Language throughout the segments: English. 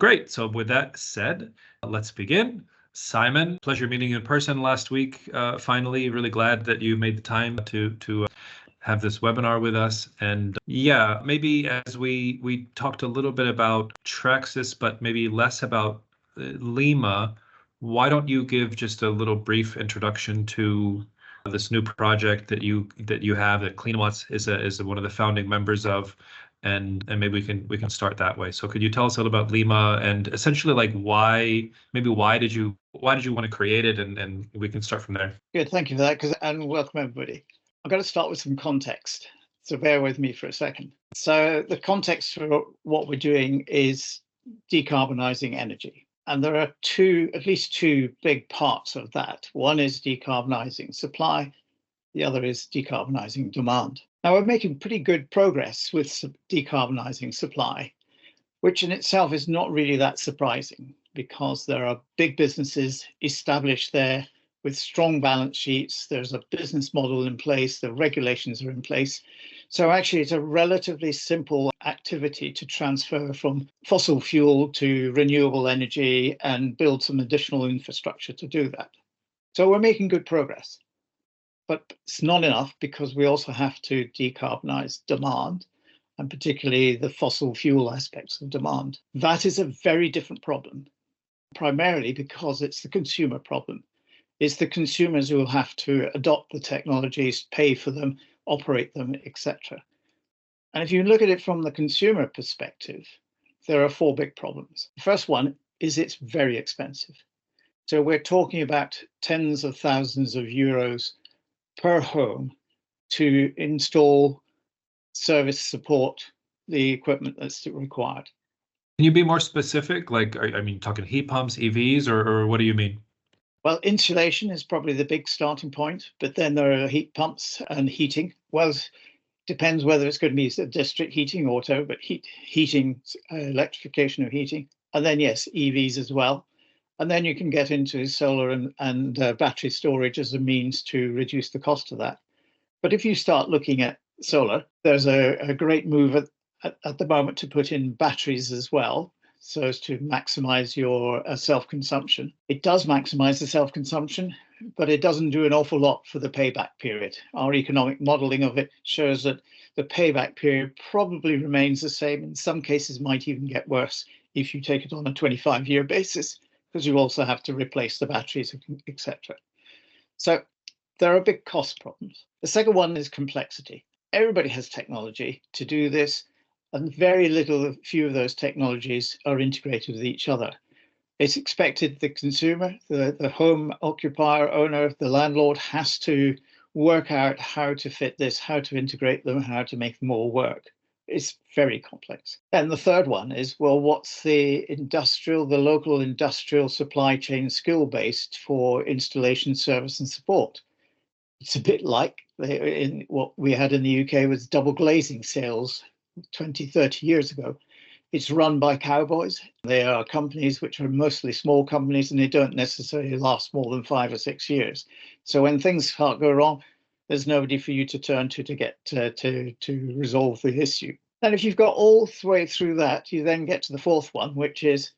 Great. So with that said, let's begin. Simon, pleasure meeting you in person last week. Finally, really glad that you made the time to have this webinar with us. And yeah, maybe as we talked a little bit about Traxys, but maybe less about LEMA, why don't you give just a little brief introduction to this new project that you have that Cleanwatts is one of the founding members of, and maybe we can start that way. So could you tell us a little about LEMA and essentially like why did you want to create it, and we can start from there. Good, thank you for that, and welcome everybody. I'm going to start with some context, so bear with me for a second. So the context for what we're doing is decarbonising energy. And there are at least two big parts of that. One is decarbonising supply, the other is decarbonising demand. Now, we're making pretty good progress with decarbonising supply, which in itself is not really that surprising because there are big businesses established there with strong balance sheets. There's a business model in place, the regulations are in place. So actually, it's a relatively simple activity to transfer from fossil fuel to renewable energy and build some additional infrastructure to do that. So we're making good progress. But it's not enough because we also have to decarbonize demand, and particularly the fossil fuel aspects of demand. That is a very different problem, primarily because it's the consumer problem. It's the consumers who will have to adopt the technologies, pay for them, operate them, etc. And if you look at it from the consumer perspective, there are four big problems. The first one is it's very expensive. So we're talking about tens of thousands of euros per home to install, service, support the equipment that's required. Can you be more specific? Like, talking heat pumps, EVs, or what do you mean? Well, insulation is probably the big starting point, but then there are heat pumps and heating. Well, it depends whether it's going to be district heating, auto, but heating, electrification of heating. And then, yes, EVs as well. And then you can get into solar and battery storage as a means to reduce the cost of that. But if you start looking at solar, there's a great move at the moment to put in batteries as well, so as to maximize your self-consumption. It does maximize the self-consumption, but it doesn't do an awful lot for the payback period. Our economic modeling of it shows that the payback period probably remains the same. In some cases, might even get worse if you take it on a 25-year basis, because you also have to replace the batteries, etc. So there are big cost problems. The second one is complexity. Everybody has technology to do this, and few of those technologies are integrated with each other. It's expected the consumer, the home occupier, owner, the landlord has to work out how to fit this, how to integrate them, how to make them all work. It's very complex. And the third one is, well, what's the local industrial supply chain skill based for installation, service and support? It's a bit like in what we had in the UK with double glazing sales 20, 30 years ago. It's run by cowboys. They are companies which are mostly small companies, and they don't necessarily last more than 5 or 6 years. So when things can't go wrong, there's nobody for you to turn to get to resolve the issue. And if you've got all the way through that, you then get to the fourth one, which is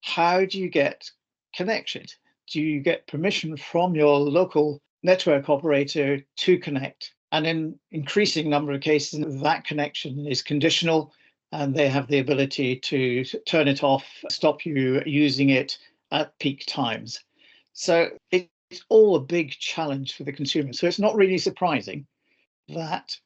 how do you get connected? Do you get permission from your local network operator to connect? And in increasing number of cases, that connection is conditional, and they have the ability to turn it off, stop you using it at peak times. So it's all a big challenge for the consumer. So it's not really surprising that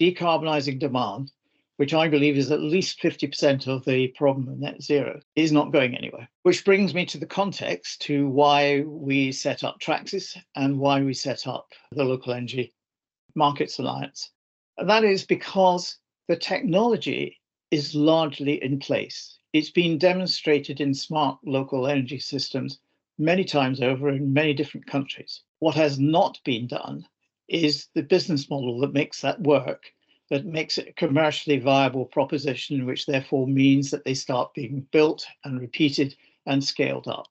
decarbonising demand, which I believe is at least 50% of the problem of net zero, is not going anywhere. Which brings me to the context to why we set up Traxys and why we set up the Local Energy Markets Alliance. And that is because the technology is largely in place. It's been demonstrated in smart local energy systems many times over in many different countries. What has not been done is the business model that makes that work, that makes it a commercially viable proposition, which therefore means that they start being built and repeated and scaled up.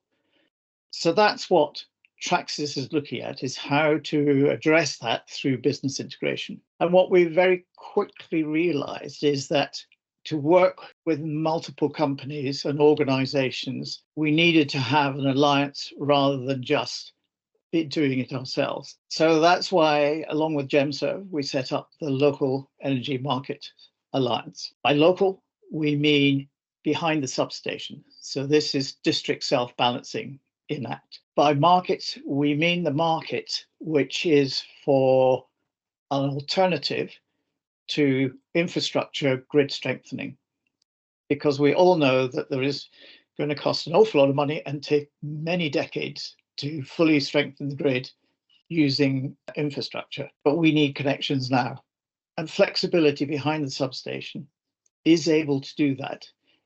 So that's what Traxys is looking at, is how to address that through business integration. And what we very quickly realized is that to work with multiple companies and organizations, we needed to have an alliance rather than just be doing it ourselves. So that's why, along with GEMSO, we set up the Local Energy Market Alliance. By local, we mean behind the substation. So this is district self-balancing in that. By market, we mean the market which is for an alternative to infrastructure grid strengthening, because we all know that there is going to cost an awful lot of money and take many decades to fully strengthen the grid using infrastructure. But we need connections now. And flexibility behind the substation is able to do that.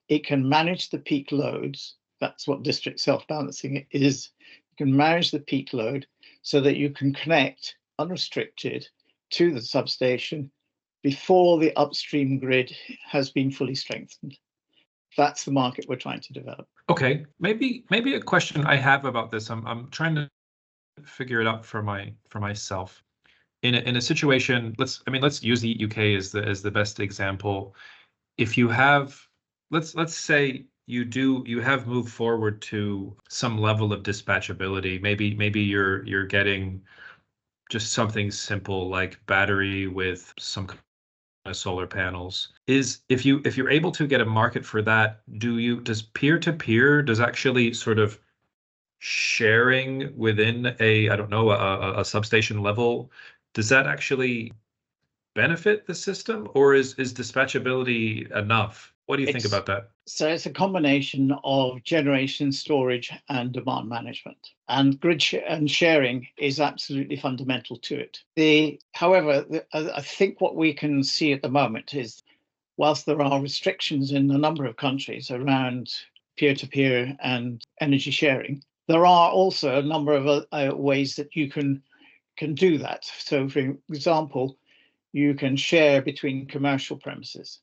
It can manage the peak loads. That's what district self-balancing is. You can manage the peak load so that you can connect unrestricted to the substation before the upstream grid has been fully strengthened. That's the market we're trying to develop. Okay, maybe a question I have about this. I'm trying to figure it out for myself. In a situation, let's use the UK as the best example. If you have, let's say you have moved forward to some level of dispatchability. Maybe you're getting just something simple like battery with some solar panels. If you're able to get a market for that, does peer-to-peer, does actually sort of sharing within a substation level, does that actually benefit the system, or is dispatchability enough? What do you think about that? So it's a combination of generation, storage, and demand management. And grid and sharing is absolutely fundamental to it. However, I think what we can see at the moment is, whilst there are restrictions in a number of countries around peer-to-peer and energy sharing, there are also a number of ways that you can do that. So, for example, you can share between commercial premises.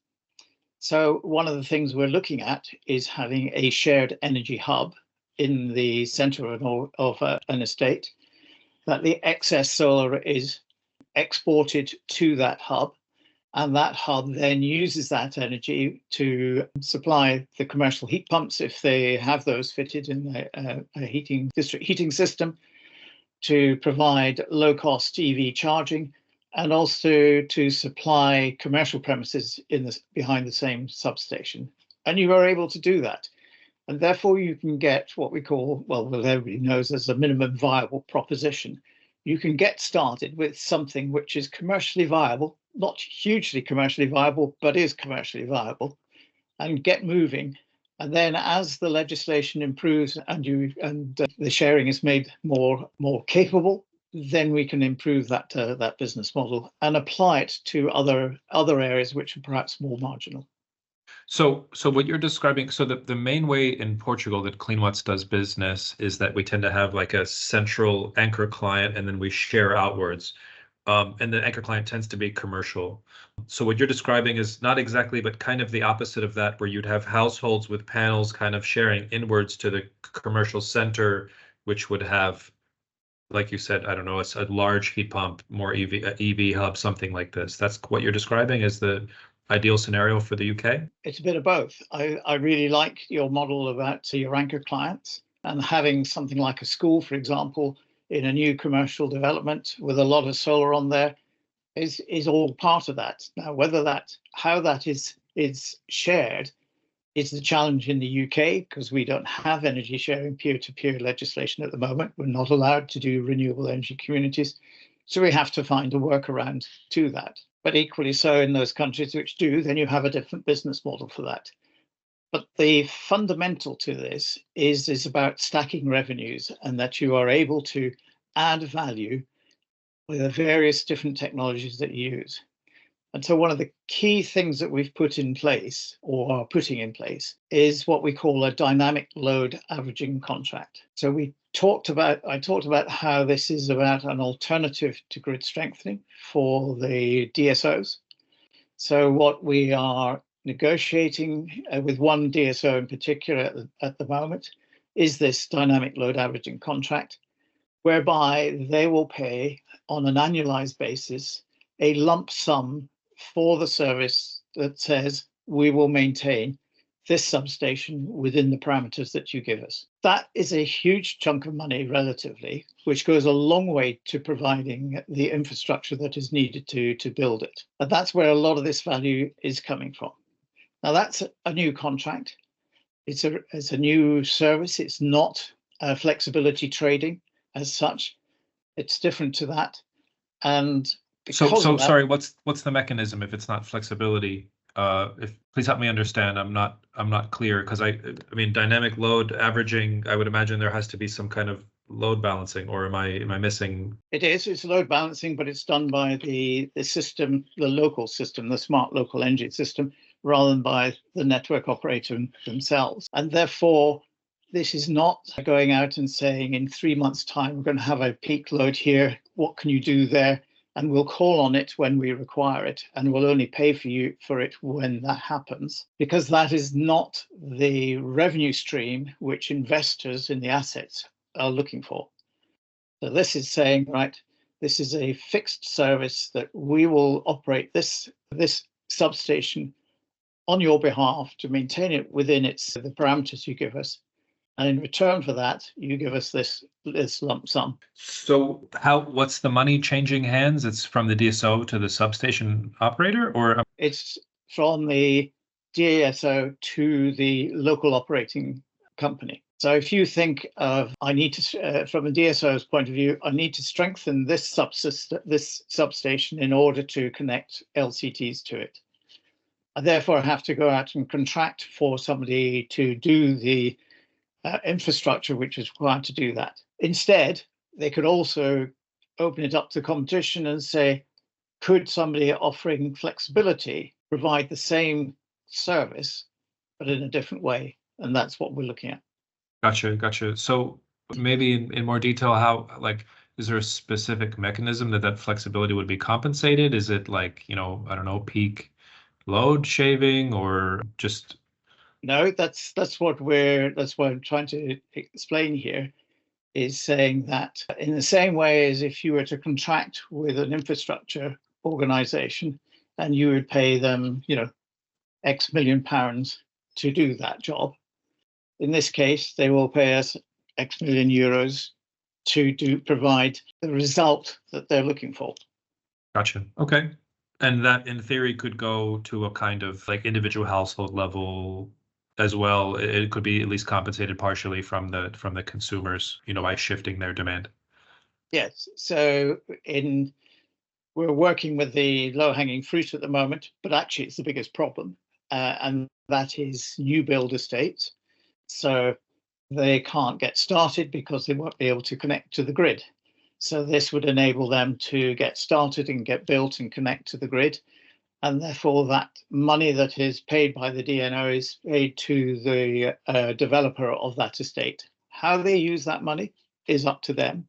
So one of the things we're looking at is having a shared energy hub in the center of an estate, that the excess solar is exported to that hub, and that hub then uses that energy to supply the commercial heat pumps, if they have those fitted in a district heating system, to provide low-cost EV charging, and also to supply commercial premises behind the same substation. And you are able to do that. And therefore you can get what we call, well, everybody knows as a minimum viable proposition. You can get started with something which is commercially viable, not hugely commercially viable, but is commercially viable, and get moving. And then as the legislation improves and the sharing is made more capable, then we can improve that business model and apply it to other areas which are perhaps more marginal. So what you're describing, so the main way in Portugal that Cleanwatts does business is that we tend to have like a central anchor client, and then we share outwards. And the anchor client tends to be commercial. So what you're describing is not exactly, but kind of the opposite of that, where you'd have households with panels kind of sharing inwards to the commercial center, which would have, like you said, I don't know, a large heat pump, more EV hub, something like this. That's what you're describing as the ideal scenario for the UK? It's a bit of both. I really like your model about your anchor clients, and having something like a school, for example, in a new commercial development with a lot of solar on there is all part of that. Now, how that is shared is the challenge in the UK, because we don't have energy sharing peer-to-peer legislation at the moment. We're not allowed to do renewable energy communities. So we have to find a workaround to that. But equally so in those countries which do, then you have a different business model for that. But the fundamental to this is about stacking revenues, and that you are able to add value with the various different technologies that you use. And so one of the key things that we've put in place, or are putting in place, is what we call a dynamic load averaging contract. So I talked about how this is about an alternative to grid strengthening for the DSOs. So what we are negotiating with one DSO in particular at the moment is this dynamic load averaging contract, whereby they will pay on an annualized basis a lump sum for the service that says we will maintain this substation within the parameters that you give us. That is a huge chunk of money relatively, which goes a long way to providing the infrastructure that is needed to build it. And that's where a lot of this value is coming from. Now, that's a new contract. It's a new service. It's not flexibility trading as such. It's different to that. And so sorry, what's the mechanism if it's not flexibility? Please help me understand. I'm not clear, because I mean, dynamic load averaging, I would imagine there has to be some kind of load balancing, or am I missing? It's load balancing, but it's done by the system, the local system, the smart local energy system, rather than by the network operator themselves. And therefore, this is not going out and saying in 3 months' time, we're going to have a peak load here. What can you do there? And we'll call on it when we require it, and we'll only pay for it when that happens, because that is not the revenue stream which investors in the assets are looking for. So this is saying, right, this is a fixed service that we will operate this substation on your behalf to maintain it within the parameters you give us. And in return for that, you give us this lump sum. So what's the money changing hands? It's from the DSO to the substation operator, or? It's from the DSO to the local operating company. So if you think of, I need to, from a DSO's point of view, I need to strengthen this substation in order to connect LCTs to it. I therefore have to go out and contract for somebody to do the infrastructure which is required to do that. Instead, they could also open it up to competition and say, could somebody offering flexibility provide the same service, but in a different way? And that's what we're looking at. Gotcha. So maybe in more detail, how, like, is there a specific mechanism that flexibility would be compensated? Is it like, I don't know, peak load shaving, or just? No, that's what I'm trying to explain here, is saying that in the same way as if you were to contract with an infrastructure organization and you would pay them, X million pounds to do that job. In this case, they will pay us X million euros to provide the result that they're looking for. Gotcha. Okay. And that in theory could go to a kind of like individual household level as well. It could be at least compensated partially from the consumers, by shifting their demand. Yes. So we're working with the low-hanging fruit at the moment, but actually it's the biggest problem, and that is new build estates. So they can't get started because they won't be able to connect to the grid. So this would enable them to get started and get built and connect to the grid. And therefore that money that is paid by the DNO is paid to the developer of that estate. How they use that money is up to them,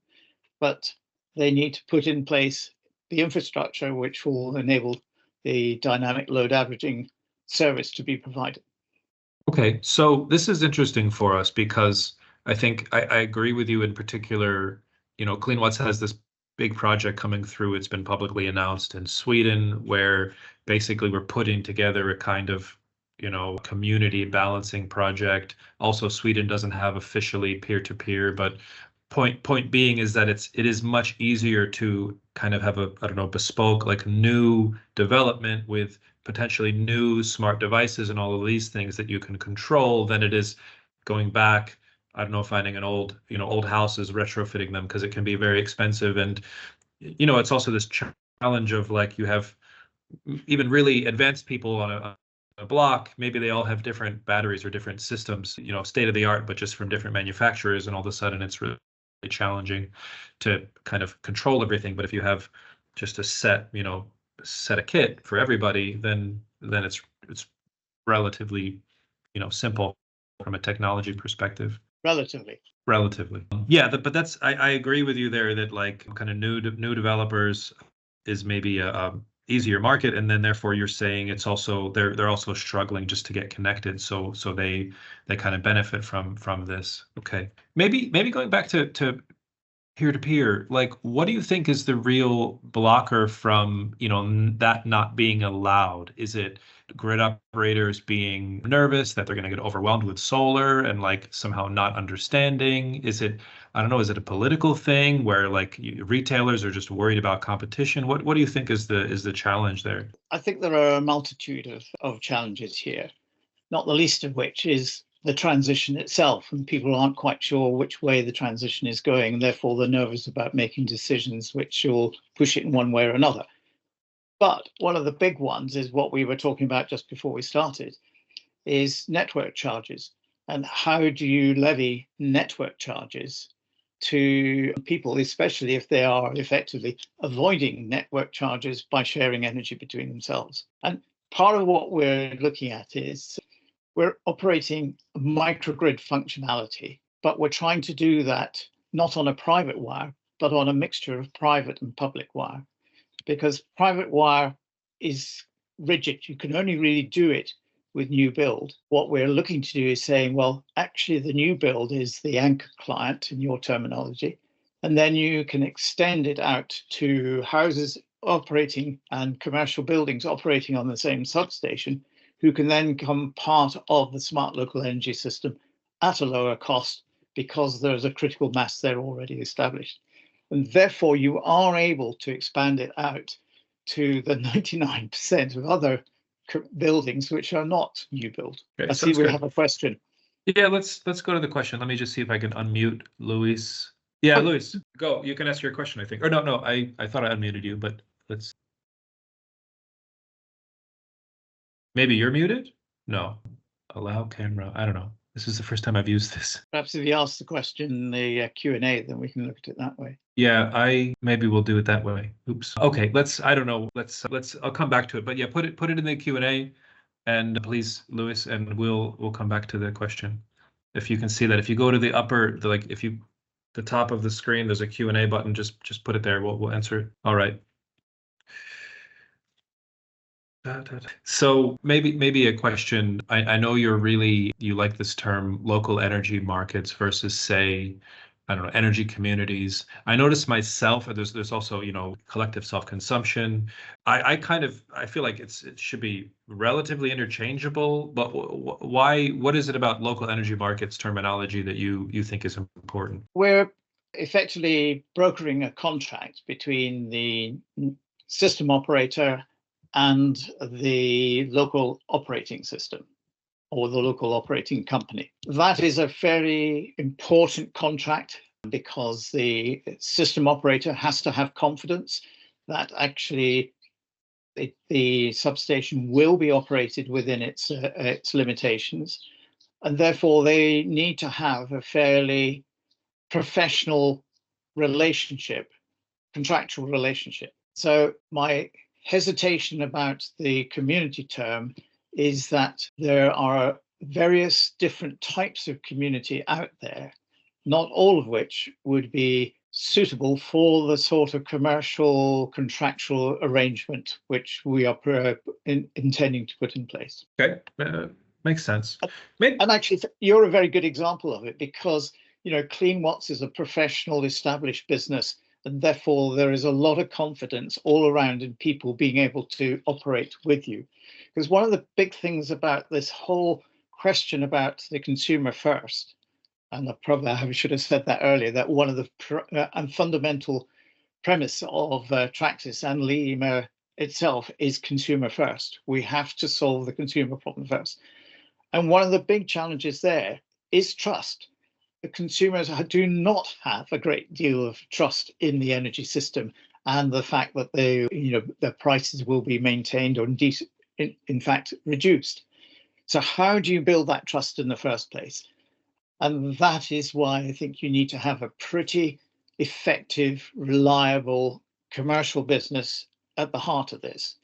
but they need to put in place the infrastructure which will enable the dynamic load averaging service to be provided. Okay, so this is interesting for us because I think I agree with you in particular. Cleanwatts has this big project coming through. It's been publicly announced in Sweden, where basically we're putting together a kind of, community balancing project. Also, Sweden doesn't have officially peer-to-peer, but point being is that it is much easier to kind of have a, I don't know, bespoke, like new development with potentially new smart devices and all of these things that you can control than it is going back, I don't know, finding an old houses, retrofitting them, because it can be very expensive. And, it's also this challenge of like, you have even really advanced people on a block, maybe they all have different batteries or different systems, state of the art, but just from different manufacturers. And all of a sudden it's really challenging to kind of control everything. But if you have just a set a kit for everybody, then it's relatively, simple from a technology perspective. Relatively. Yeah, but that's, I agree with you there that like kind of new developers is maybe a easier market, and then therefore you're saying it's also they're also struggling just to get connected, so they kind of benefit from this. Okay, maybe going back to peer-to-peer, like what do you think is the real blocker from, that not being allowed? Is it grid operators being nervous that they're going to get overwhelmed with solar and like somehow not understanding? Is it, I don't know, is it a political thing where like retailers are just worried about competition? What do you think is the challenge there? I think there are a multitude of challenges here, not the least of which is the transition itself, and people aren't quite sure which way the transition is going, and therefore they're nervous about making decisions which will push it in one way or another. But one of the big ones is what we were talking about just before we started, is network charges. And how do you levy network charges to people, especially if they are effectively avoiding network charges by sharing energy between themselves? And part of what we're looking at is we're operating microgrid functionality, but we're trying to do that not on a private wire, but on a mixture of private and public wire, because private wire is rigid. You can only really do it with new build. What we're looking to do is saying, well, actually the new build is the anchor client in your terminology, and then you can extend it out to houses operating and commercial buildings operating on the same substation, who can then become part of the smart local energy system at a lower cost because there's a critical mass there already established. And therefore, you are able to expand it out to the 99% of other buildings which are not new build. Okay, I see we good. have a question. Yeah, let's go to the question. Let me just see if I can unmute Luis. Yeah, Luis, go. You can ask your question, I think. Or no, I thought I unmuted you, but let's. Maybe you're muted? No. Allow camera. I don't know. This is the first time I've used this. Perhaps if you ask the question in the Q&A, then we can look at it that way. Yeah, maybe we'll do it that way. Oops. Okay, I don't know. I'll come back to it. But yeah, put it in the Q&A, and please, Luis, and we'll come back to the question. If you can see that, if you go to the the top of the screen, there's a Q&A button. Just put it there. We'll answer it. All right. So maybe a question. I know you like this term local energy markets versus, say, I don't know, energy communities. I noticed myself, there's also, collective self-consumption. I feel like it should be relatively interchangeable, but what is it about local energy markets terminology that you think is important? We're effectively brokering a contract between the system operator and the local operating system or the local operating company. That is a very important contract because the system operator has to have confidence that actually the substation will be operated within its limitations, and therefore they need to have a fairly professional relationship, contractual relationship. So my hesitation about the community term is that there are various different types of community out there, not all of which would be suitable for the sort of commercial contractual arrangement which we are intending to put in place. Okay, makes sense. And actually, you're a very good example of it because, Cleanwatts is a professional established business, and therefore there is a lot of confidence all around in people being able to operate with you. Because one of the big things about this whole question about the consumer first, and I should have said that earlier, that one of the fundamental premise of Traxys and LEMA itself is consumer first. We have to solve the consumer problem first. And one of the big challenges there is trust. The consumers do not have a great deal of trust in the energy system and the fact that their prices will be maintained or in fact reduced. So how do you build that trust in the first place? And that is why I think you need to have a pretty effective, reliable commercial business at the heart of this.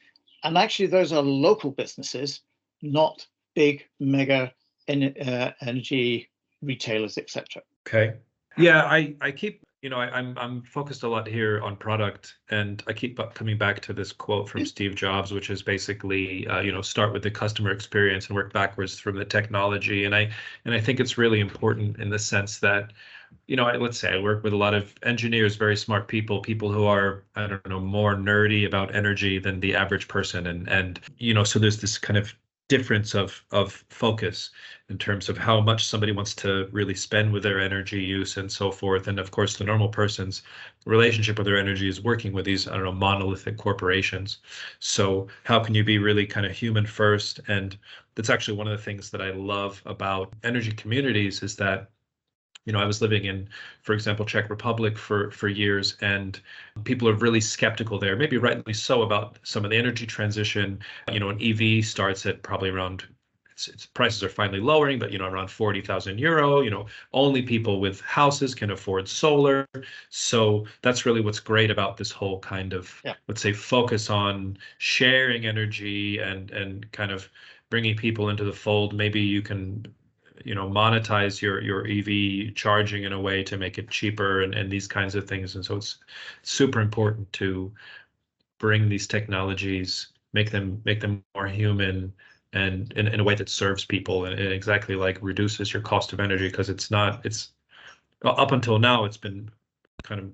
And actually, those are local businesses, not big mega energy retailers, etc. Okay. Yeah, I keep I'm focused a lot here on product, and I keep coming back to this quote from Steve Jobs, which is basically, start with the customer experience and work backwards from the technology. And I think it's really important in the sense that, let's say I work with a lot of engineers, very smart people who are, I don't know, more nerdy about energy than the average person, and so there's this kind of difference of focus in terms of how much somebody wants to really spend with their energy use and so forth. And of course, the normal person's relationship with their energy is working with these, I don't know, monolithic corporations. So how can you be really kind of human first? And that's actually one of the things that I love about energy communities is that I was living in, for example, Czech Republic for years, and people are really skeptical there, maybe rightly so, about some of the energy transition. An EV starts at probably around, its prices are finally lowering, but around 40,000 euro. Only people with houses can afford solar. So that's really what's great about this whole kind of, let's say, focus on sharing energy and kind of bringing people into the fold. Maybe you can monetize your EV charging in a way to make it cheaper and these kinds of things. And so it's super important to bring these technologies, make them more human and in a way that serves people and exactly like reduces your cost of energy, because it's up until now, it's been kind of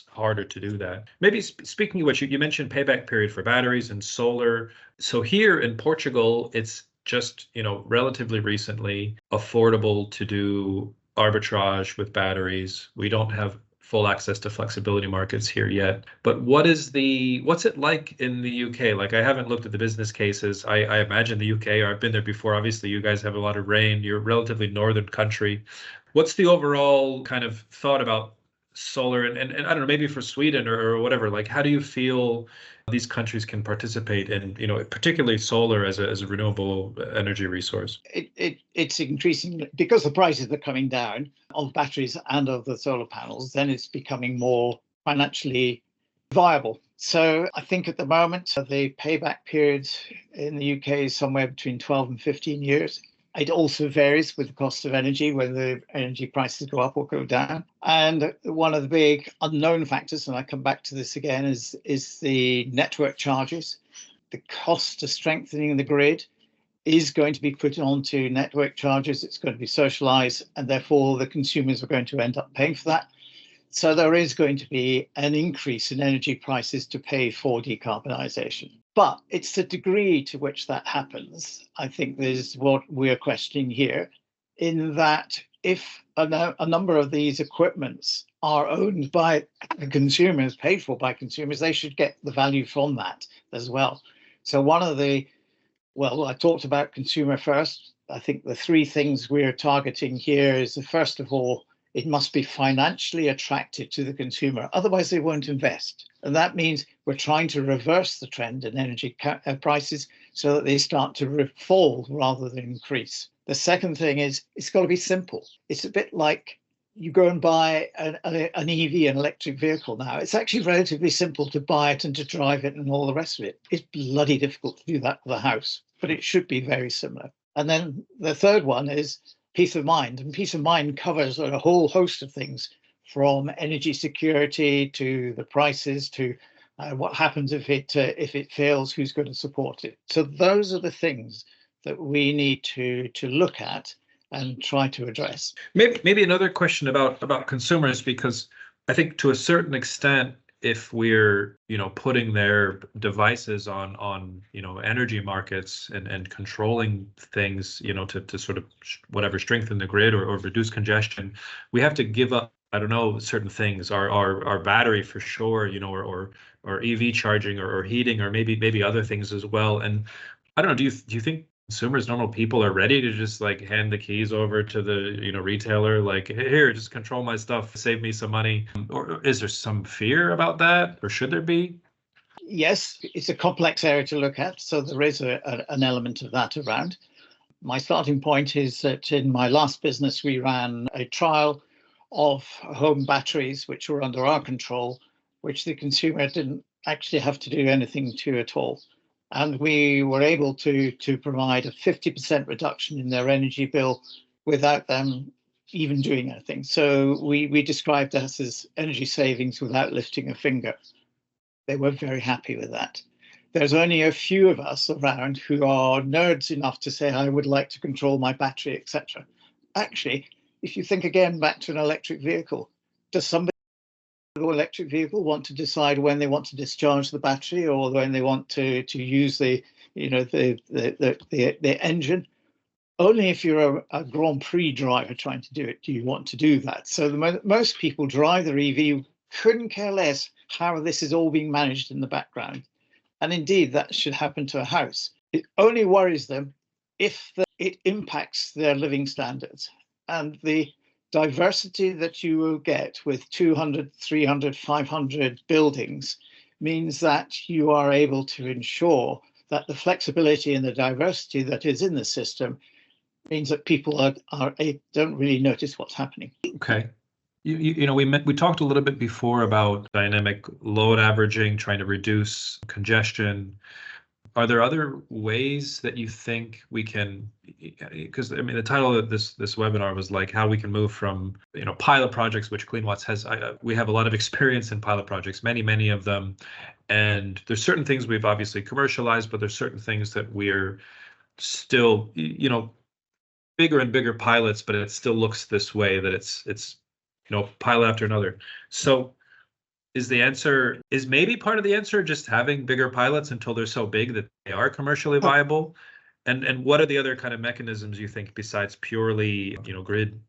harder to do that. Maybe speaking of which, you mentioned payback period for batteries and solar. So here in Portugal, it's just, relatively recently affordable to do arbitrage with batteries. We don't have full access to flexibility markets here yet. But what's it like in the UK? Like, I haven't looked at the business cases. I imagine the UK, or I've been there before. Obviously, you guys have a lot of rain. You're a relatively northern country. What's the overall kind of thought about solar and I don't know, maybe for Sweden or whatever, like, how do you feel these countries can participate in, particularly solar as a renewable energy resource? It's increasing because the prices are coming down of batteries and of the solar panels, then it's becoming more financially viable. So I think at the moment, the payback period in the UK is somewhere between 12 and 15 years. It also varies with the cost of energy, whether the energy prices go up or go down. And one of the big unknown factors, and I come back to this again, is the network charges. The cost of strengthening the grid is going to be put onto network charges. It's going to be socialized, and therefore the consumers are going to end up paying for that. So there is going to be an increase in energy prices to pay for decarbonisation. But it's the degree to which that happens, I think, is what we're questioning here, in that if a number of these equipments are owned by consumers, paid for by consumers, they should get the value from that as well. So I talked about consumer first. I think the three things we're targeting here is, first of all, it must be financially attractive to the consumer. Otherwise, they won't invest. And that means we're trying to reverse the trend in energy prices so that they start to fall rather than increase. The second thing is it's got to be simple. It's a bit like you go and buy an EV, an electric vehicle now. It's actually relatively simple to buy it and to drive it and all the rest of it. It's bloody difficult to do that with a house, but it should be very similar. And then the third one is peace of mind. And peace of mind covers a whole host of things, from energy security to the prices to what happens if it fails, who's going to support it. So those are the things that we need to look at and try to address. Maybe another question about consumers, because I think to a certain extent, if we're putting their devices on energy markets and controlling things to sort of whatever strengthen the grid or reduce congestion, we have to give up, I don't know, certain things, our battery for sure, or EV charging or heating, or maybe other things as well. And I don't know, do you think consumers, normal people, are ready to just like hand the keys over to the retailer, like, here, just control my stuff, save me some money? Or is there some fear about that, or should there be? Yes, it's a complex area to look at, so there is an element of that around. My starting point is that in my last business, we ran a trial of home batteries which were under our control, which the consumer didn't actually have to do anything to at all. And we were able to provide a 50% reduction in their energy bill without them even doing anything. So we described that as energy savings without lifting a finger. They were very happy with that. There's only a few of us around who are nerds enough to say, I would like to control my battery, etc. Actually, if you think again back to an electric vehicle, does somebody with an electric vehicle want to decide when they want to discharge the battery or when they want to use the engine? Only if you're a Grand Prix driver trying to do it do you want to do that. So most people drive their EV, couldn't care less how this is all being managed in the background. And indeed, that should happen to a house. It only worries them if it impacts their living standards. And the diversity that you will get with 200, 300, 500 buildings means that you are able to ensure that the flexibility and the diversity that is in the system means that people don't really notice what's happening. Okay. We talked a little bit before about dynamic load averaging, trying to reduce congestion. Are there other ways that you think we can, because I mean, the title of this webinar was like how we can move from, pilot projects, which Cleanwatts has, we have a lot of experience in pilot projects, many of them. And there's certain things we've obviously commercialized, but there's certain things that we're still, bigger and bigger pilots, but it still looks this way, that it's pilot after another. So is maybe part of the answer just having bigger pilots until they're so big that they are commercially viable? And what are the other kind of mechanisms you think besides purely, grid,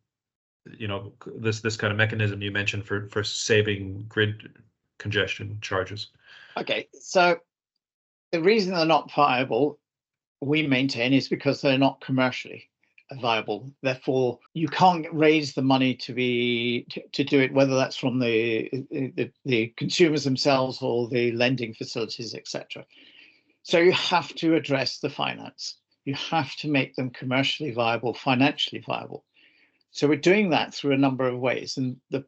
this kind of mechanism you mentioned for saving grid congestion charges? Okay, so the reason they're not viable, we maintain, is because they're not commercially viable. Therefore, you can't raise the money to do it, whether that's from the consumers themselves or the lending facilities, etc. So you have to address the finance. You have to make them commercially viable, financially viable. So we're doing that through a number of ways. And the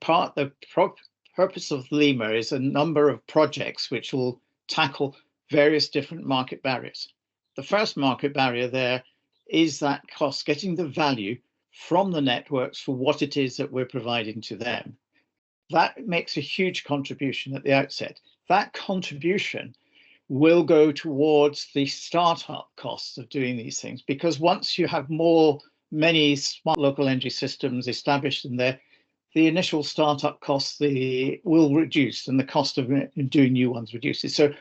purpose of LEMA is a number of projects which will tackle various different market barriers. The first market barrier there is that cost, getting the value from the networks for what it is that we're providing to them. That makes a huge contribution at the outset. That contribution will go towards the startup costs of doing these things, because once you have many smart local energy systems established in there, the initial startup costs will reduce and the cost of doing new ones reduces. So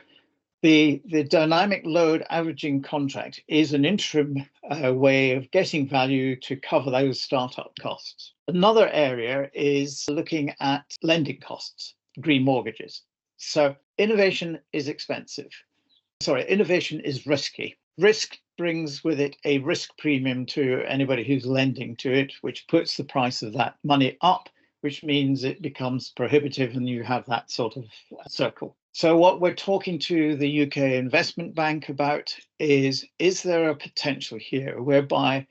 the dynamic load averaging contract is an interim way of getting value to cover those startup costs. Another area is looking at lending costs, green mortgages. So innovation is expensive. Innovation is risky. Risk brings with it a risk premium to anybody who's lending to it, which puts the price of that money up, which means it becomes prohibitive and you have that sort of circle. So what we're talking to the UK Investment Bank about is there a potential here whereby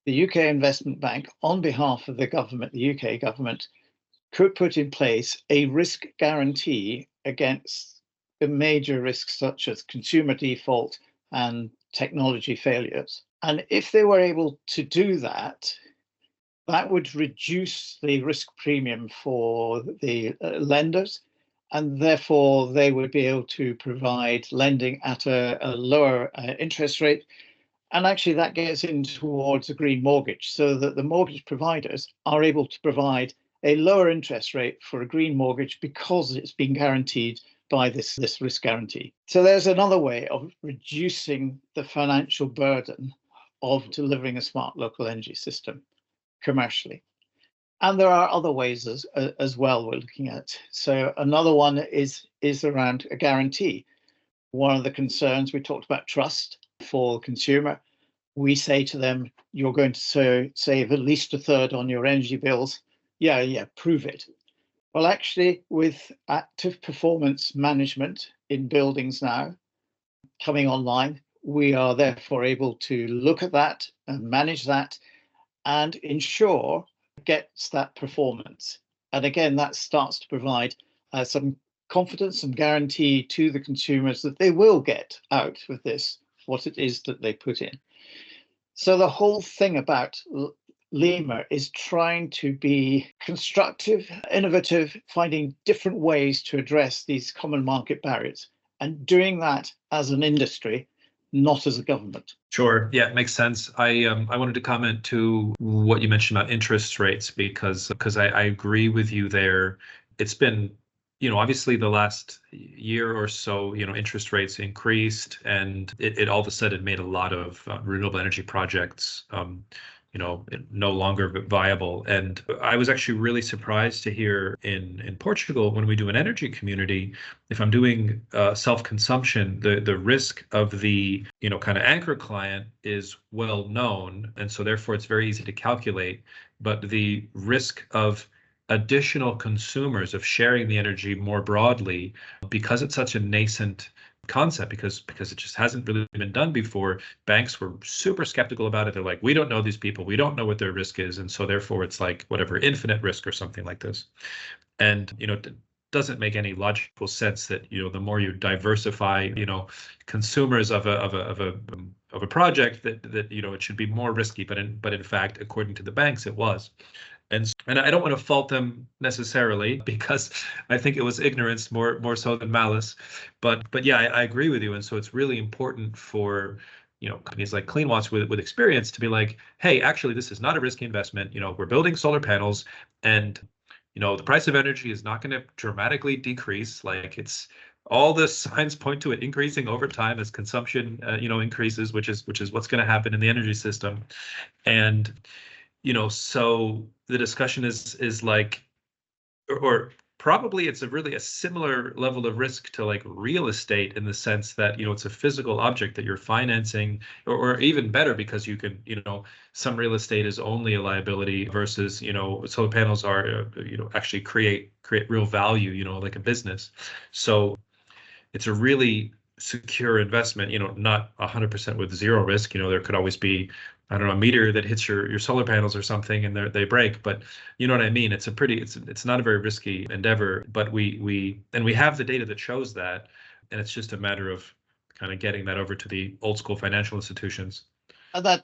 the UK Investment Bank, on behalf of the government, the UK government, could put in place a risk guarantee against the major risks such as consumer default and technology failures. And if they were able to do that, that would reduce the risk premium for the lenders, and therefore they would be able to provide lending at a lower interest rate. And actually that gets in towards a green mortgage, so that the mortgage providers are able to provide a lower interest rate for a green mortgage because it's been guaranteed by this risk guarantee. So there's another way of reducing the financial burden of delivering a smart local energy system commercially. And there are other ways as well we're looking at. So another one is around a guarantee. One of the concerns, we talked about trust for the consumer. We say to them, you're going to save at least a third on your energy bills. Yeah, prove it. Well, actually, with active performance management in buildings now coming online, we are therefore able to look at that and manage that and ensure gets that performance. And again, that starts to provide some confidence and guarantee to the consumers that they will get out with this what it is that they put in. So the whole thing about LEMA is trying to be constructive, innovative, finding different ways to address these common market barriers, and doing that as an industry, not as a government. Sure. Yeah, it makes sense. I wanted to comment to what you mentioned about interest rates because I agree with you there. It's been, obviously the last year or so, interest rates increased, and it all of a sudden made a lot of renewable energy projects no longer viable. And I was actually really surprised to hear in Portugal, when we do an energy community, if I'm doing self-consumption, the risk of the kind of anchor client is well known, and so therefore it's very easy to calculate. But the risk of additional consumers, of sharing the energy more broadly, because it's such a nascent concept, because it just hasn't really been done before, banks were super skeptical about it. They're like, we don't know these people, we don't know what their risk is, and so therefore it's like whatever, infinite risk or something like this. And it doesn't make any logical sense that the more you diversify consumers of a project, that it should be more risky, but in fact, according to the banks, it was. And I don't want to fault them necessarily, because I think it was ignorance more so than malice. But yeah, I agree with you. And so it's really important for companies like Cleanwatts with experience to be like, hey, actually, this is not a risky investment. We're building solar panels, and the price of energy is not going to dramatically decrease. Like, it's all the signs point to it increasing over time as consumption increases, which is what's going to happen in the energy system. And so the discussion is like, or probably it's a similar level of risk to like real estate, in the sense that it's a physical object that you're financing, or even better, because you can some real estate is only a liability, versus solar panels are actually create real value, like a business. So it's a really secure investment, not 100% with zero risk. There could always be, I don't know, a meteor that hits your solar panels or something and they break, but you know what I mean? It's not a very risky endeavor, but we have the data that shows that, and it's just a matter of kind of getting that over to the old school financial institutions. And that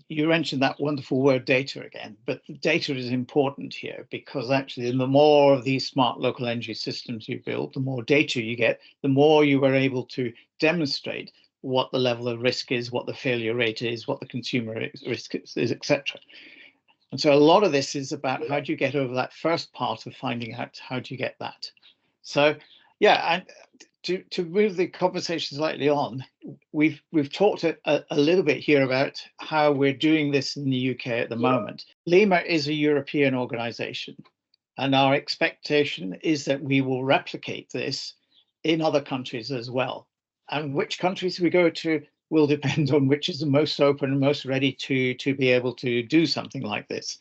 you mentioned that wonderful word data again, but the data is important here, because actually the more of these smart local energy systems you build, the more data you get, the more you are able to demonstrate what the level of risk is, what the failure rate is, what the consumer risk is, etc. And so a lot of this is about how do you get over that first part of finding out how do you get that. So yeah, and to move the conversation slightly on, we've talked a little bit here about how we're doing this in the UK at the moment. LEMA is a European organization, and our expectation is that we will replicate this in other countries as well. And which countries we go to will depend on which is the most open and most ready to be able to do something like this.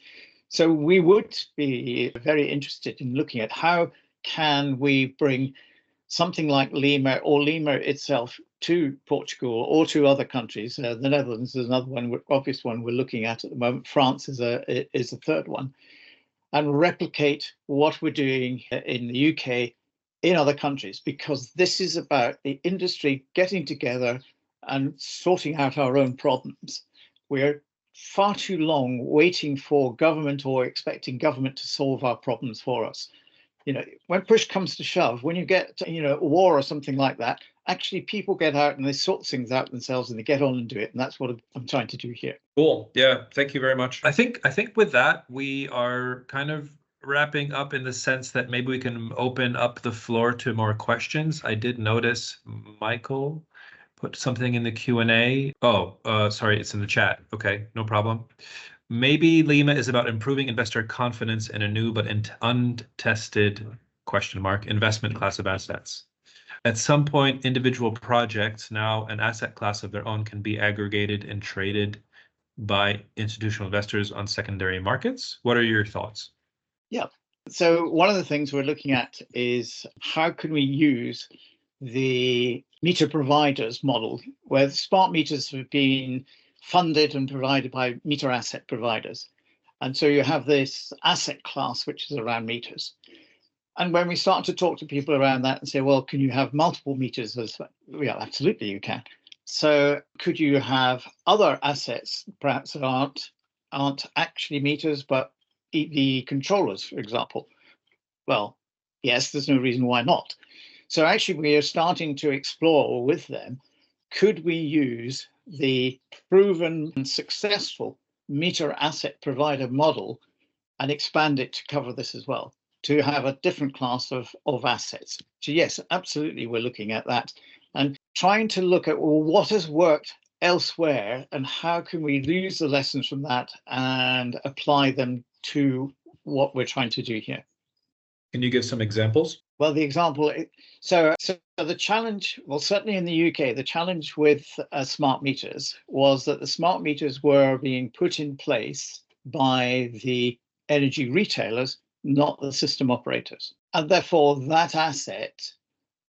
So we would be very interested in looking at how can we bring something like LEMA, or LEMA itself, to Portugal or to other countries. The Netherlands is another one, obvious one we're looking at the moment. France is a third one, and replicate what we're doing in the UK in other countries, because this is about the industry getting together and sorting out our own problems. We're far too long waiting for government, or expecting government to solve our problems for us. When push comes to shove, when you get a war or something like that, actually people get out and they sort things out themselves and they get on and do it. And that's what I'm trying to do here. Cool. Yeah. Thank you very much. I think with that, we are kind of wrapping up, in the sense that maybe we can open up the floor to more questions. I did notice Michael put something in the Q&A. Oh, sorry, it's in the chat. Okay, no problem. Maybe LEMA is about improving investor confidence in a new but untested investment class of assets. At some point, individual projects, now an asset class of their own, can be aggregated and traded by institutional investors on secondary markets. What are your thoughts? Yeah. So one of the things we're looking at is how can we use the meter providers model, where smart meters have been funded and provided by meter asset providers. And so you have this asset class, which is around meters. And when we start to talk to people around that and say, well, can you have multiple meters? Yeah, absolutely you can. So could you have other assets, perhaps that aren't aren't actually meters, but the controllers, for example. Well, yes, there's no reason why not. So actually, we are starting to explore with them, could we use the proven and successful meter asset provider model and expand it to cover this as well, to have a different class of assets? So yes, absolutely, we're looking at that and trying to look at, well, what has worked elsewhere and how can we use the lessons from that and apply them to what we're trying to do here. Can you give some examples? Well, the example, so the challenge, well, certainly in the UK, the challenge with smart meters was that the smart meters were being put in place by the energy retailers, not the system operators. And therefore, that asset,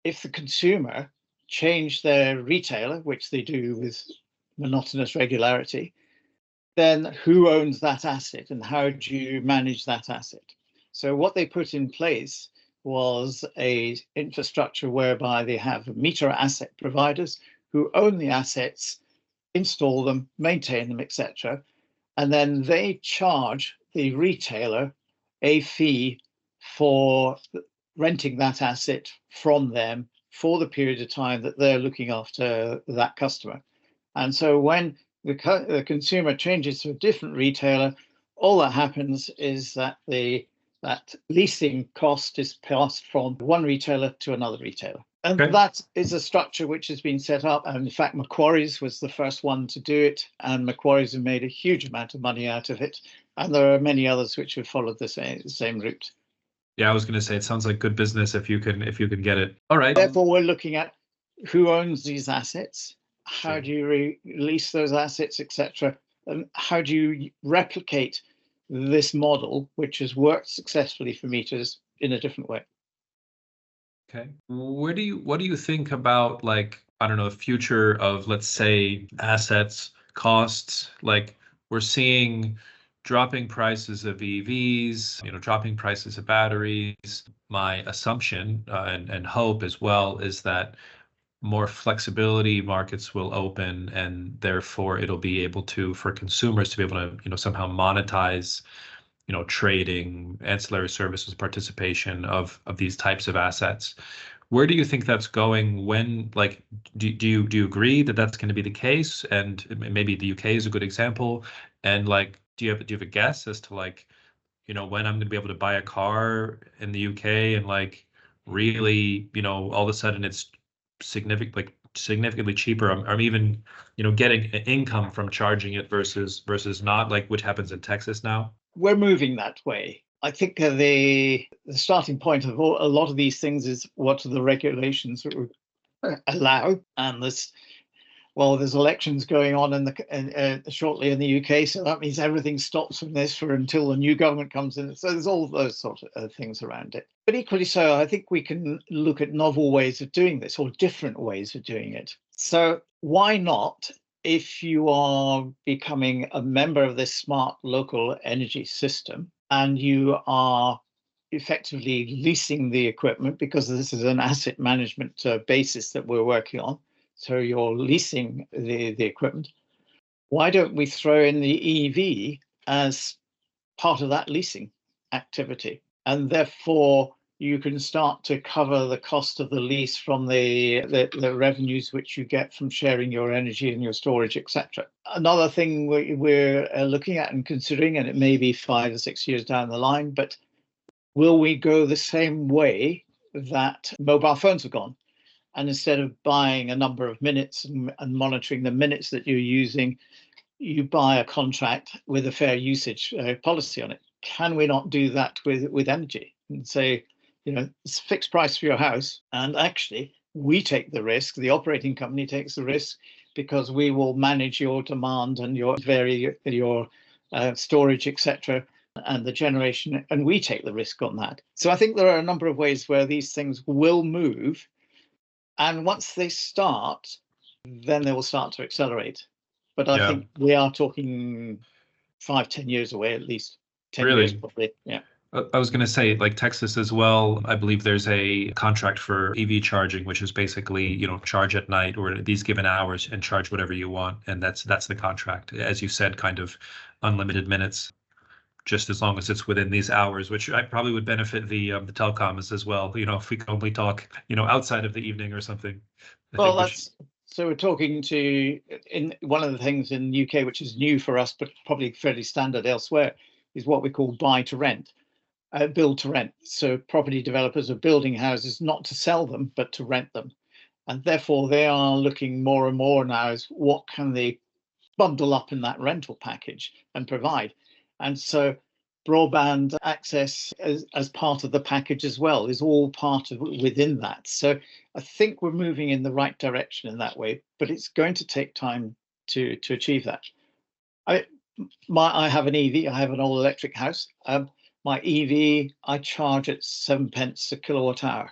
if the consumer changed their retailer, which they do with monotonous regularity, then who owns that asset and how do you manage that asset? So what they put in place was a infrastructure whereby they have meter asset providers who own the assets, install them, maintain them, etc. And then they charge the retailer a fee for renting that asset from them for the period of time that they're looking after that customer. And so when the consumer changes to a different retailer, all that happens is that that leasing cost is passed from one retailer to another retailer. And that is a structure which has been set up. And in fact, Macquarie's was the first one to do it. And Macquarie's have made a huge amount of money out of it. And there are many others which have followed the same route. Yeah, I was going to say, it sounds like good business if you can get it. All right. Therefore, we're looking at who owns these assets, how do you release those assets, etc. And how do you replicate this model, which has worked successfully for meters, in a different way? Okay. What do you think about, like, I don't know, the future of, let's say, assets, costs? Like, we're seeing dropping prices of EVs, dropping prices of batteries. My assumption and hope as well is that more flexibility markets will open, and therefore it'll be able to, for consumers to be able to, somehow monetize, trading, ancillary services, participation of these types of assets. Where do you think that's going? When, like, do you agree that that's going to be the case? And maybe the UK is a good example. And like, do you have a guess as to, like, when I'm going to be able to buy a car in the UK and, like, really, all of a sudden it's significantly cheaper. I'm even, getting an income from charging it versus not, like, which happens in Texas now. We're moving that way. I think the starting point of a lot of these things is what the regulations allow. And there's elections going on shortly in the UK, so that means everything stops from this until a new government comes in. So there's all those sort of things around it. But equally so, I think we can look at novel ways of doing this, or different ways of doing it. So why not, if you are becoming a member of this smart local energy system and you are effectively leasing the equipment, because this is an asset management basis that we're working on, so you're leasing the equipment, why don't we throw in the EV as part of that leasing activity? And therefore, you can start to cover the cost of the lease from the revenues which you get from sharing your energy and your storage, etc. Another thing we're looking at and considering, and it may be 5 or 6 years down the line, but will we go the same way that mobile phones have gone? And instead of buying a number of minutes and monitoring the minutes that you're using, you buy a contract with a fair usage policy on it. Can we not do that with energy and say, it's a fixed price for your house, and actually we take the risk, the operating company takes the risk, because we will manage your demand and your storage, etc., and the generation, and we take the risk on that. So I think there are a number of ways where these things will move. And once they start, then they will start to accelerate. But I think we are talking 5-10 years away, at least 10 years probably. Yeah. I was going to say, like Texas as well, I believe there's a contract for EV charging, which is basically, charge at night or these given hours and charge whatever you want. And that's the contract. As you said, kind of unlimited minutes, just as long as it's within these hours, which I probably would benefit the telecoms as well. If we can only talk, outside of the evening or something. I Well, think that's so we're talking to in one of the things in the UK, which is new for us, but probably fairly standard elsewhere, is what we call buy to rent, build to rent. So property developers are building houses not to sell them, but to rent them. And therefore they are looking more and more now as what can they bundle up in that rental package and provide. And so broadband access as part of the package as well is all part of within that. So I think we're moving in the right direction in that way, but it's going to take time to achieve that. I have an EV, I have an all electric house. My EV, I charge at 7p a kilowatt hour,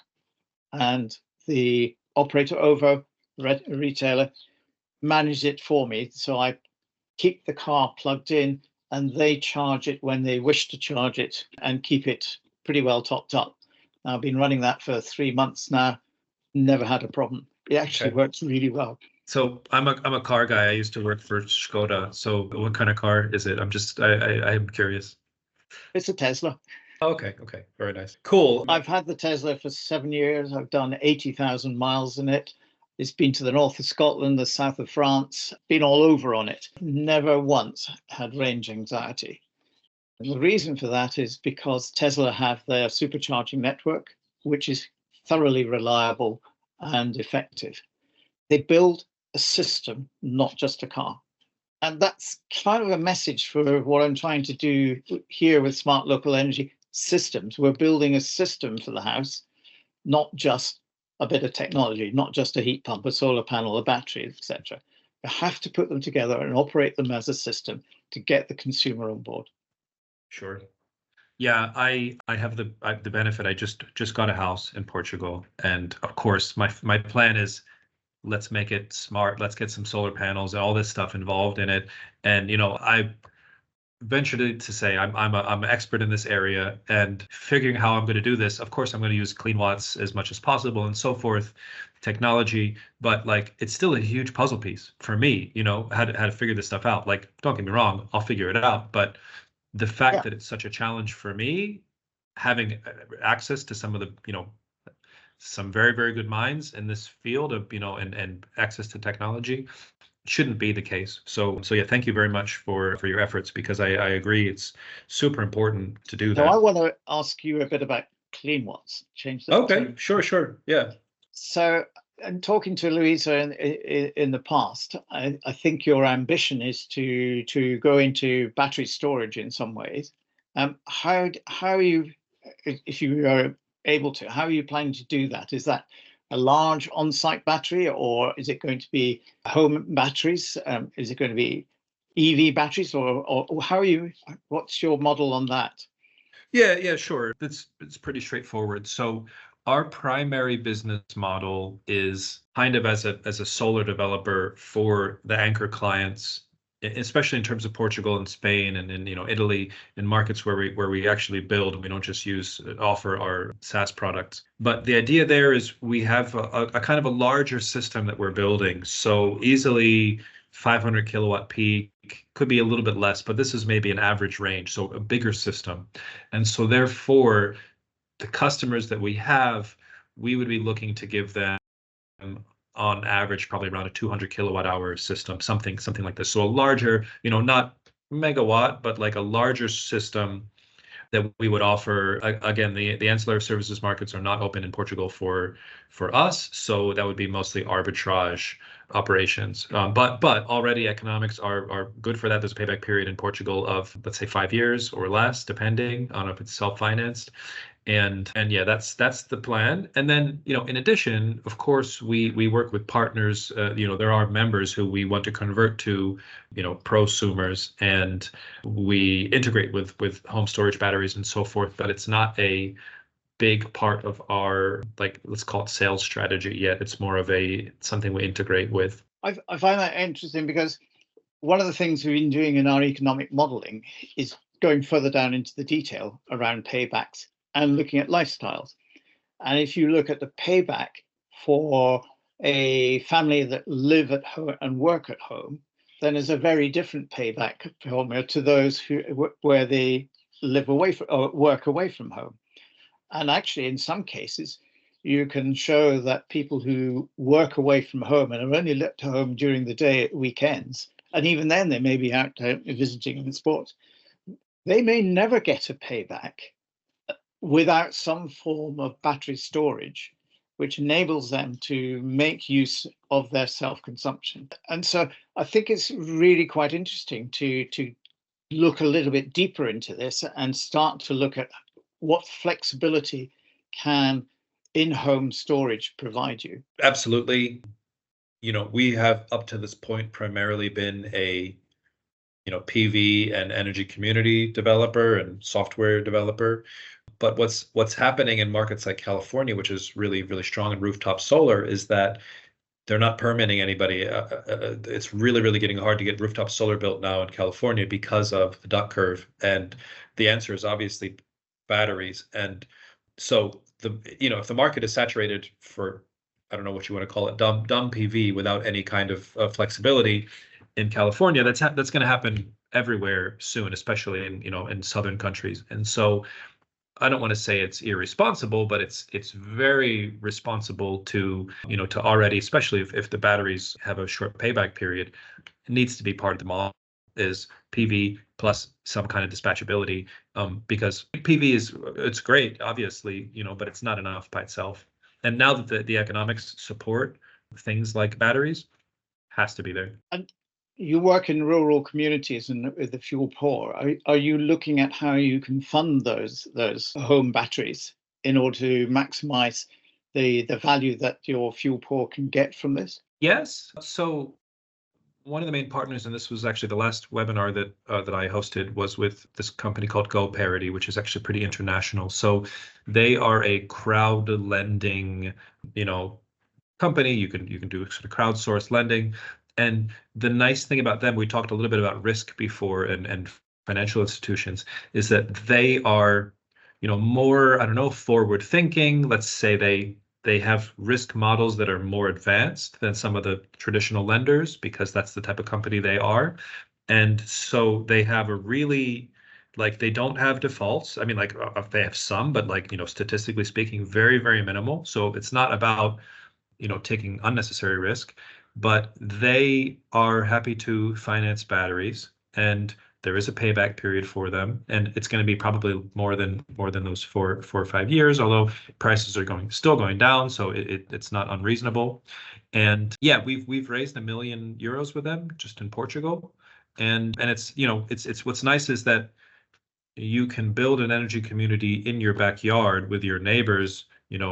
and the operator over retailer manage it for me. So I keep the car plugged in and they charge it when they wish to charge it and keep it pretty well topped up. I've been running that for 3 months now, never had a problem. It actually works really well. So I'm a car guy. I used to work for Skoda. So what kind of car is it? I'm curious. It's a Tesla. Okay, very nice. Cool. I've had the Tesla for 7 years. I've done 80,000 miles in it. It's been to the north of Scotland, the south of France, been all over on it. Never once had range anxiety. And the reason for that is because Tesla have their supercharging network, which is thoroughly reliable and effective. They build a system, not just a car. And that's kind of a message for what I'm trying to do here with Smart Local Energy Systems. We're building a system for the house, not just a bit of technology, not just a heat pump, a solar panel, a battery, etc. You have to put them together and operate them as a system to get the consumer on board. Sure. Yeah, I have the benefit. I just got a house in Portugal, and of course, my plan is let's make it smart. Let's get some solar panels and all this stuff involved in it. And I ventured to say I'm an expert in this area, and figuring how I'm going to do this. Of course, I'm going to use Cleanwatts as much as possible and so forth, technology. But like, it's still a huge puzzle piece for me. How to figure this stuff out. Like, don't get me wrong, I'll figure it out. But the fact that it's such a challenge for me, having access to some of the some very, very good minds in this field of and access to technology shouldn't be the case. So yeah, thank you very much for your efforts, because I agree it's super important to do that. Now I want to ask you a bit about Cleanwatts. Change that. Okay, sure, yeah. So, and talking to Louisa in the past, I think your ambition is to go into battery storage in some ways. How are you, if you are able to, how are you planning to do that? Is that a large on-site battery, or is it going to be home batteries? Is it going to be EV batteries, or how are you? What's your model on that? Yeah, sure. It's pretty straightforward. So our primary business model is kind of as a solar developer for the anchor clients, especially in terms of Portugal and Spain and Italy, in markets where we actually build, and we don't just offer our SaaS products. But the idea there is we have a kind of a larger system that we're building. So easily 500 kilowatt peak, could be a little bit less, but this is maybe an average range, so a bigger system. And so therefore, the customers that we have, we would be looking to give them on average probably around a 200 kilowatt hour system, something like this. So a larger, not megawatt, but like a larger system that we would offer. Again, the ancillary services markets are not open in Portugal for us, so that would be mostly arbitrage operations. But already economics are good for that. There's a payback period in Portugal of, let's say, 5 years or less, depending on if it's self-financed. And yeah, that's the plan. And then, in addition, of course, we work with partners. There are members who we want to convert to, prosumers, and we integrate with home storage batteries and so forth. But it's not a big part of our, like, let's call it sales strategy yet. It's more of something we integrate with. I find that interesting, because one of the things we've been doing in our economic modeling is going further down into the detail around paybacks and looking at lifestyles. And if you look at the payback for a family that live at home and work at home, then there's a very different payback formula to those where they live away from or work away from home. And actually, in some cases, you can show that people who work away from home and are only left home during the day at weekends, and even then they may be out visiting in sports, they may never get a payback without some form of battery storage, which enables them to make use of their self-consumption. And so I think it's really quite interesting to look a little bit deeper into this and start to look at what flexibility can in-home storage provide you. Absolutely. We have up to this point primarily been a PV and energy community developer and software developer. But what's happening in markets like California, which is really, really strong in rooftop solar, is that they're not permitting anybody. It's really, really getting hard to get rooftop solar built now in California because of the duck curve. And the answer is obviously batteries. And so if the market is saturated for, I don't know what you want to call it, dumb PV without any kind of flexibility in California, that's going to happen everywhere soon, especially in southern countries. And so I don't want to say it's irresponsible, but it's very responsible to already, especially if the batteries have a short payback period, it needs to be part of the model is PV plus some kind of dispatchability, because PV it's great, obviously, but it's not enough by itself. And now that the economics support things like batteries, has to be there. And you work in rural communities and with the fuel poor. Are you looking at how you can fund those home batteries in order to maximize the value that your fuel poor can get from this? Yes. So one of the main partners, and this was actually the last webinar that I hosted, was with this company called Go Parity, which is actually pretty international. So they are a crowd lending, company. You can do sort of crowdsourced lending. And the nice thing about them, we talked a little bit about risk before and financial institutions, is that they are, more, I don't know, forward thinking. Let's say they have risk models that are more advanced than some of the traditional lenders because that's the type of company they are. And so they have a really, they don't have defaults. I mean, they have some, but statistically speaking, very, very minimal. So it's not about, taking unnecessary risk, but they are happy to finance batteries, and there is a payback period for them, and it's going to be probably more than those 4 or 5 years, although prices are still going down, so it's not unreasonable. And yeah, we've raised €1 million with them just in Portugal, and it's it's what's nice is that you can build an energy community in your backyard with your neighbors,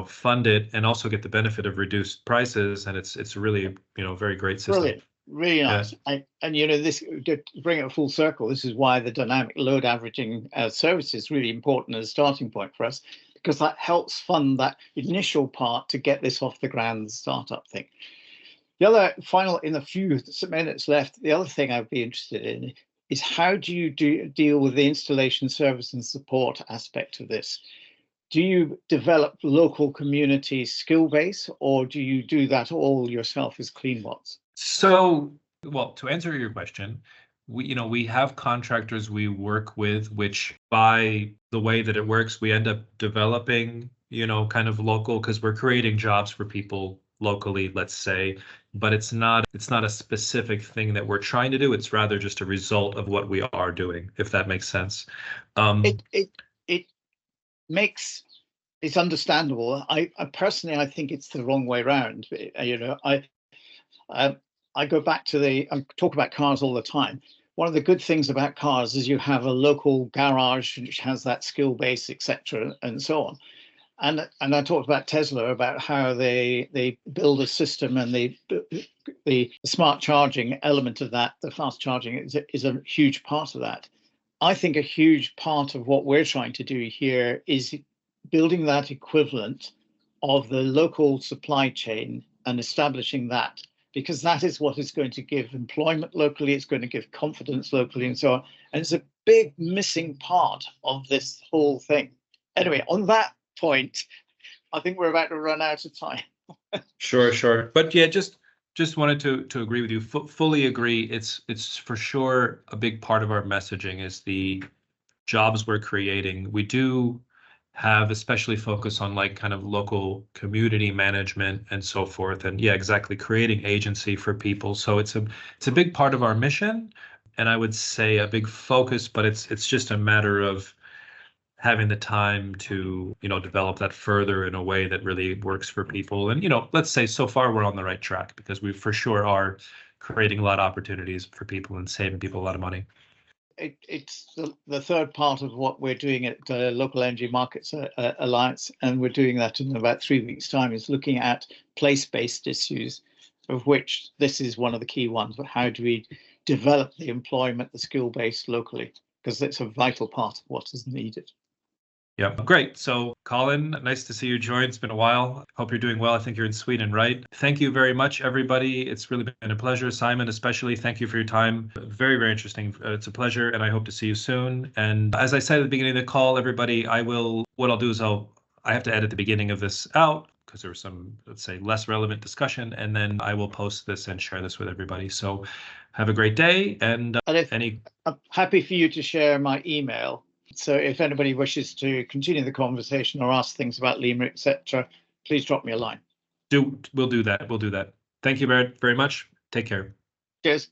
fund it, and also get the benefit of reduced prices. And it's really, very great system. Brilliant, really nice. Yeah. And this, to bring it full circle, this is why the dynamic load averaging service is really important as a starting point for us, because that helps fund that initial part to get this off the ground, the startup thing. The other final, in the few minutes left, the other thing I'd be interested in is how do you deal with the installation, service and support aspect of this? Do you develop local community skill base, or do you do that all yourself as Cleanwatts? So, well, to answer your question, we have contractors we work with, which by the way that it works, we end up developing, kind of local, because we're creating jobs for people locally, let's say, but it's not a specific thing that we're trying to do. It's rather just a result of what we are doing, if that makes sense. It's understandable. I personally, I think it's the wrong way around. I go back to I talk about cars all the time. One of the good things about cars is you have a local garage which has that skill base, etc., and so on. And I talked about Tesla, about how they build a system, and the smart charging element of that, the fast charging, is a huge part of that. I think a huge part of what we're trying to do here is building that equivalent of the local supply chain and establishing that, because that is what is going to give employment locally, it's going to give confidence locally, and so on. And it's a big missing part of this whole thing. Anyway, on that point, I think we're about to run out of time. Sure. But yeah, just wanted to agree with you. Fully agree. It's for sure a big part of our messaging is the jobs we're creating. We do have especially focus on like kind of local community management and so forth. And yeah, exactly, creating agency for people. So it's a big part of our mission, and I would say a big focus, but it's just a matter of having the time to, develop that further in a way that really works for people. And, let's say so far we're on the right track because we for sure are creating a lot of opportunities for people and saving people a lot of money. It's the third part of what we're doing at Local Energy Markets Alliance, and we're doing that in about 3 weeks' time, is looking at place-based issues, of which this is one of the key ones. But how do we develop the employment, the skill base locally? Because it's a vital part of what is needed. Yeah, great. So, Colin, nice to see you join. It's been a while. Hope you're doing well. I think you're in Sweden, right? Thank you very much, everybody. It's really been a pleasure. Simon, especially, thank you for your time. Very, very interesting. It's a pleasure, and I hope to see you soon. And as I said at the beginning of the call, everybody, what I'll do is I have to edit the beginning of this out because there was some, let's say, less relevant discussion, and then I will post this and share this with everybody. So have a great day. And I'm happy for you to share my email. So if anybody wishes to continue the conversation or ask things about LEMA, etc., please drop me a line. We'll do that. Thank you very much. Take care. Cheers.